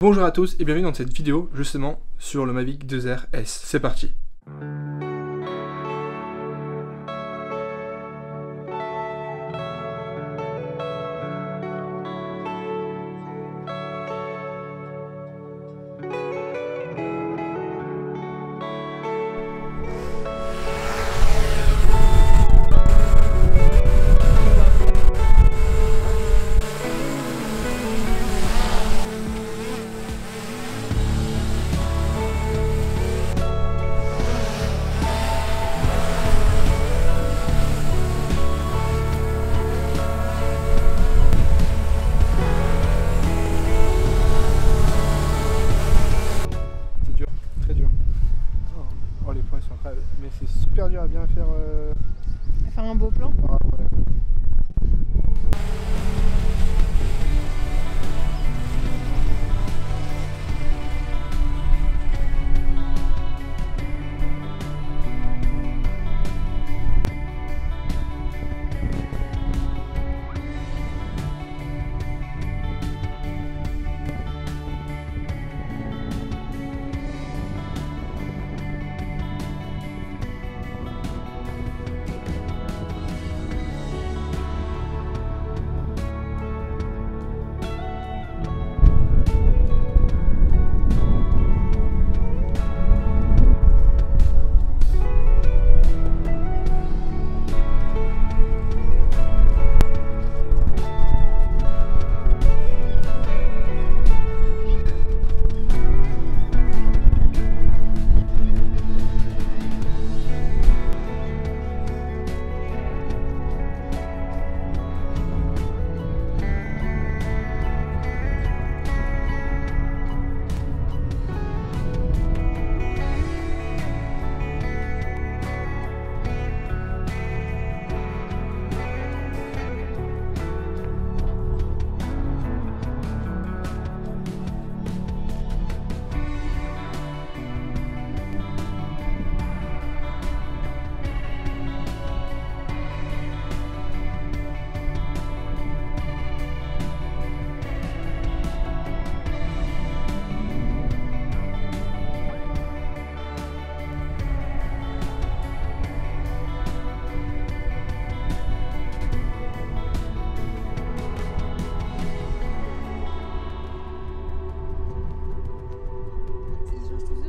Bonjour à tous et bienvenue dans cette vidéo justement sur le Mavic 2R S. C'est parti. Mais c'est super dur à bien faire. Faire un beau plan. Ah, ouais.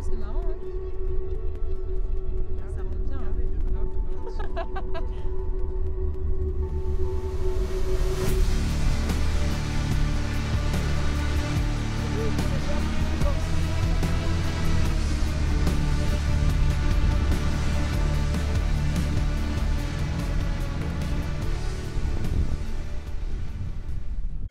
C'est marrant, hein. Ça rend bien, hein.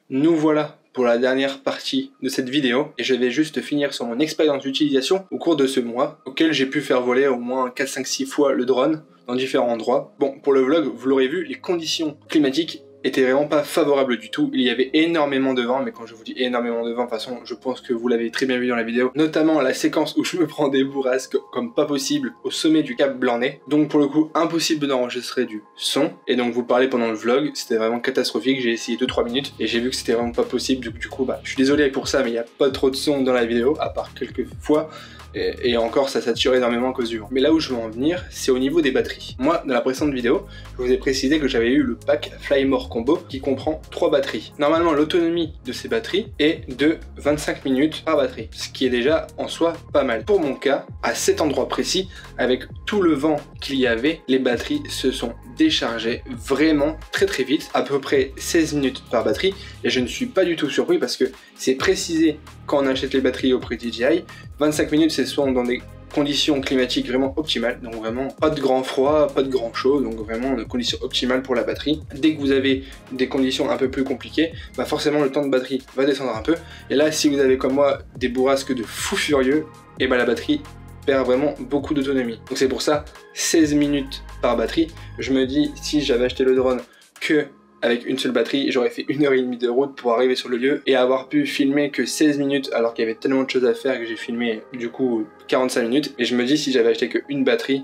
Nous voilà pour la dernière partie de cette vidéo et je vais juste finir sur mon expérience d'utilisation au cours de ce mois auquel j'ai pu faire voler au moins 4, 5, 6 fois le drone dans différents endroits. Bon, pour le vlog, vous l'aurez vu, les conditions climatiques étaient vraiment pas favorables du tout. Il y avait énormément de vent, mais quand je vous dis énormément de vent, de toute façon, je pense que vous l'avez très bien vu dans la vidéo, notamment la séquence où je me prends des bourrasques comme pas possible au sommet du Cap Blanc-Nez. Donc pour le coup, impossible d'enregistrer du son, et donc vous parler pendant le vlog, c'était vraiment catastrophique. J'ai essayé 2-3 minutes, et j'ai vu que c'était vraiment pas possible, du coup, bah, je suis désolé pour ça, mais il n'y a pas trop de son dans la vidéo, à part quelques fois. Et encore ça sature énormément à cause du vent. Mais là où je veux en venir, c'est au niveau des batteries. Moi, dans la précédente vidéo, je vous ai précisé que j'avais eu le pack Flymore Combo qui comprend 3 batteries. Normalement, l'autonomie de ces batteries est de 25 minutes par batterie, ce qui est déjà en soi pas mal. Pour mon cas, à cet endroit précis, avec tout le vent qu'il y avait, les batteries se sont déchargées vraiment très vite, à peu près 16 minutes par batterie, et je ne suis pas du tout surpris parce que c'est précisé quand on achète les batteries auprès de DJI. 25 minutes, c'est soit dans des conditions climatiques vraiment optimales, donc vraiment pas de grand froid, pas de grand chaud, donc vraiment des conditions optimales pour la batterie. Dès que vous avez des conditions un peu plus compliquées, bah forcément le temps de batterie va descendre un peu, et là si vous avez comme moi des bourrasques de fou furieux, et bah la batterie perd vraiment beaucoup d'autonomie. Donc c'est pour ça 16 minutes par batterie. Je me dis, si j'avais acheté le drone que avec une seule batterie, j'aurais fait 1h30 de route pour arriver sur le lieu et avoir pu filmer que 16 minutes alors qu'il y avait tellement de choses à faire que j'ai filmé du coup 45 minutes. Et je me dis, si j'avais acheté qu'une batterie,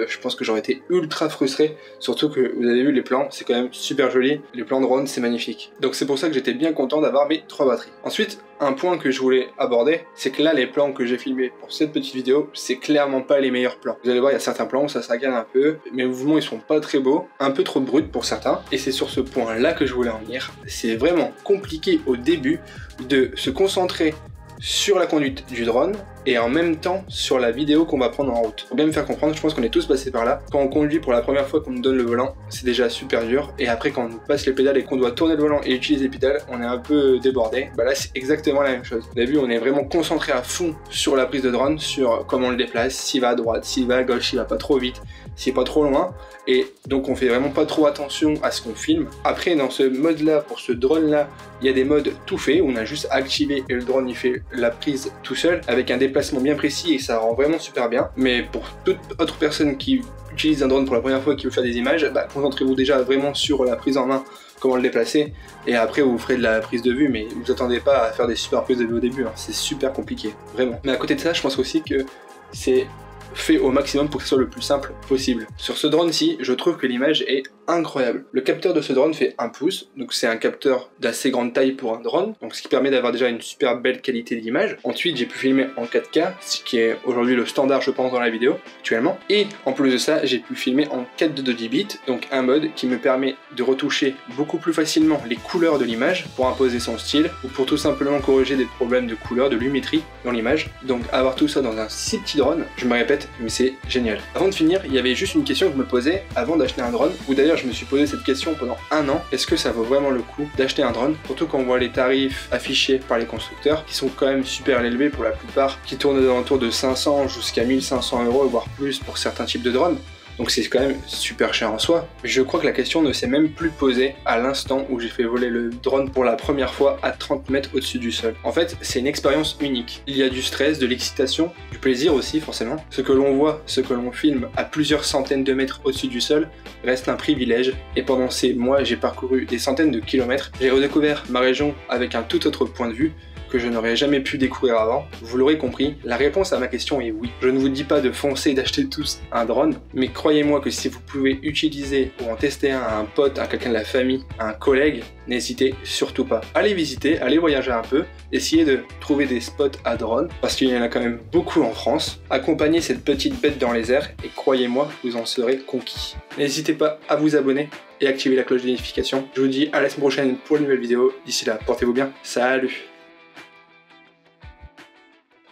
je pense que j'aurais été ultra frustré, surtout que vous avez vu les plans, c'est quand même super joli, les plans drone c'est magnifique. Donc c'est pour ça que j'étais bien content d'avoir mes 3 batteries. Ensuite, un point que je voulais aborder, c'est que là, les plans que j'ai filmés pour cette petite vidéo, c'est clairement pas les meilleurs plans. Vous allez voir, il y a certains plans où ça s'agale un peu, mes mouvements ils sont pas très beaux, un peu trop bruts pour certains, et c'est sur ce point-là que je voulais en venir. C'est vraiment compliqué au début de se concentrer sur la conduite du drone et en même temps sur la vidéo qu'on va prendre en route. Pour bien me faire comprendre, je pense qu'on est tous passés par là. Quand on conduit pour la première fois qu'on nous donne le volant, c'est déjà super dur, et après quand on nous passe les pédales et qu'on doit tourner le volant et utiliser les pédales, on est un peu débordé. Bah là c'est exactement la même chose. Vous avez vu, on est vraiment concentré à fond sur la prise de drone, sur comment on le déplace, s'il va à droite, s'il va à gauche, s'il va pas trop vite, s'il est pas trop loin, et donc on fait vraiment pas trop attention à ce qu'on filme. Après dans ce mode là, pour ce drone là, il y a des modes tout faits où on a juste à activer et le drone il fait la prise tout seul avec un déplacement bien précis et ça rend vraiment super bien. Mais pour toute autre personne qui utilise un drone pour la première fois et qui veut faire des images, bah, concentrez-vous déjà vraiment sur la prise en main, comment le déplacer, et après vous ferez de la prise de vue, mais ne vous attendez pas à faire des super prises de vue au début, hein. C'est super compliqué, vraiment. Mais à côté de ça, je pense aussi que c'est fait au maximum pour que ce soit le plus simple possible. Sur ce drone-ci, je trouve que l'image est incroyable. Le capteur de ce drone fait 1 pouce, donc c'est un capteur d'assez grande taille pour un drone, donc ce qui permet d'avoir déjà une super belle qualité d'image. Ensuite, j'ai pu filmer en 4K, ce qui est aujourd'hui le standard, je pense, dans la vidéo actuellement. Et en plus de ça, j'ai pu filmer en 4 de 10 bits, donc un mode qui me permet de retoucher beaucoup plus facilement les couleurs de l'image pour imposer son style, ou pour tout simplement corriger des problèmes de couleur, de lumétrie dans l'image. Donc avoir tout ça dans un si petit drone, je me répète, mais c'est génial. Avant de finir, il y avait juste une question que je me posais avant d'acheter un drone, ou d'ailleurs je me suis posé cette question pendant un an. Est-ce que ça vaut vraiment le coup d'acheter un drone? Surtout quand on voit les tarifs affichés par les constructeurs, qui sont quand même super élevés pour la plupart, qui tournent aux alentours de 500 jusqu'à 1500 €, voire plus pour certains types de drones. Donc c'est quand même super cher en soi. Je crois que la question ne s'est même plus posée à l'instant où j'ai fait voler le drone pour la première fois à 30 mètres au-dessus du sol. En fait, c'est une expérience unique. Il y a du stress, de l'excitation, du plaisir aussi forcément. Ce que l'on voit, ce que l'on filme à plusieurs centaines de mètres au-dessus du sol reste un privilège. Et pendant ces mois, j'ai parcouru des centaines de kilomètres. J'ai redécouvert ma région avec un tout autre point de vue que je n'aurais jamais pu découvrir avant. Vous l'aurez compris, la réponse à ma question est oui. Je ne vous dis pas de foncer et d'acheter tous un drone, mais croyez-moi que si vous pouvez utiliser ou en tester un à un pote, à quelqu'un de la famille, à un collègue, n'hésitez surtout pas. Allez visiter, allez voyager un peu, essayez de trouver des spots à drone, parce qu'il y en a quand même beaucoup en France. Accompagnez cette petite bête dans les airs et croyez-moi, vous en serez conquis. N'hésitez pas à vous abonner et activer la cloche de notification. Je vous dis à la semaine prochaine pour une nouvelle vidéo. D'ici là, portez-vous bien. Salut!